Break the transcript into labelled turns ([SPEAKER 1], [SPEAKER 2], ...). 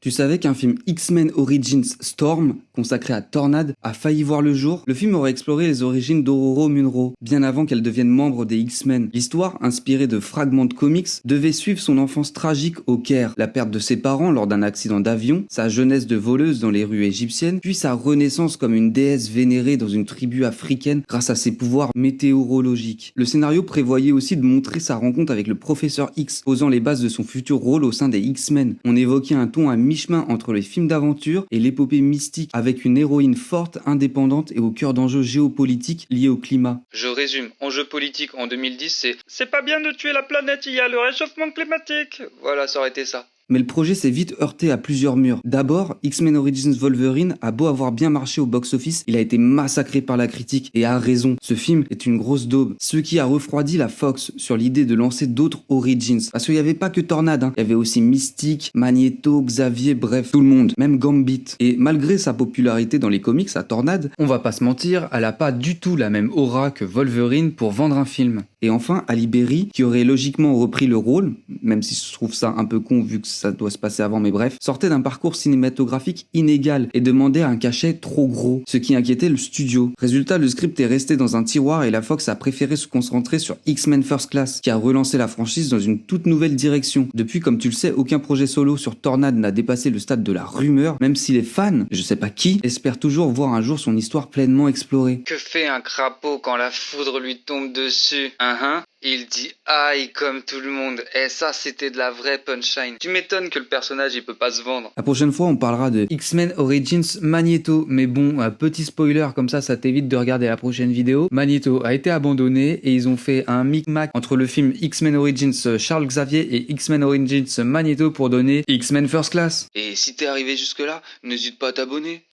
[SPEAKER 1] Tu savais qu'un film X-Men Origins Storm, consacré à Tornade, a failli voir le jour? Le film aurait exploré les origines d'Ororo Munro, bien avant qu'elle devienne membre des X-Men. L'histoire, inspirée de fragments de comics, devait suivre son enfance tragique au Caire, la perte de ses parents lors d'un accident d'avion, sa jeunesse de voleuse dans les rues égyptiennes, puis sa renaissance comme une déesse vénérée dans une tribu africaine grâce à ses pouvoirs météorologiques. Le scénario prévoyait aussi de montrer sa rencontre avec le professeur X, posant les bases de son futur rôle au sein des X-Men. On évoquait un ton à mi-chemin entre les films d'aventure et l'épopée mystique, avec une héroïne forte, indépendante et au cœur d'enjeux géopolitiques liés au climat.
[SPEAKER 2] Je résume, enjeu politique en 2010, c'est pas bien de tuer la planète, il y a le réchauffement climatique. Voilà, ça aurait été ça.
[SPEAKER 1] Mais le projet s'est vite heurté à plusieurs murs. D'abord, X-Men Origins Wolverine a beau avoir bien marché au box-office, il a été massacré par la critique, et a raison. Ce film est une grosse daube, ce qui a refroidi la Fox sur l'idée de lancer d'autres Origins. Parce qu'il n'y avait pas que Tornade, il y avait aussi Mystique, Magneto, Xavier, bref, tout le monde, même Gambit. Et malgré sa popularité dans les comics à Tornade, on va pas se mentir, elle a pas du tout la même aura que Wolverine pour vendre un film. Et enfin, Ali Berry, qui aurait logiquement repris le rôle, même si je trouve ça un peu con vu que ça doit se passer avant, mais bref, sortait d'un parcours cinématographique inégal et demandait un cachet trop gros, ce qui inquiétait le studio. Résultat, le script est resté dans un tiroir et la Fox a préféré se concentrer sur X-Men First Class, qui a relancé la franchise dans une toute nouvelle direction. Depuis, comme tu le sais, aucun projet solo sur Tornade n'a dépassé le stade de la rumeur, même si les fans, je sais pas qui, espèrent toujours voir un jour son histoire pleinement explorée.
[SPEAKER 2] Que fait un crapaud quand la foudre lui tombe dessus? Il dit aïe comme tout le monde. Et ça, c'était de la vraie punchline. Tu m'étonnes que le personnage il peut pas se vendre.
[SPEAKER 1] La prochaine fois, on parlera de X-Men Origins Magneto. Mais bon, petit spoiler, comme ça t'évite de regarder la prochaine vidéo. Magneto a été abandonné et ils ont fait un micmac entre le film X-Men Origins Charles Xavier et X-Men Origins Magneto pour donner X-Men First Class.
[SPEAKER 2] Et si t'es arrivé jusque là, n'hésite pas à t'abonner.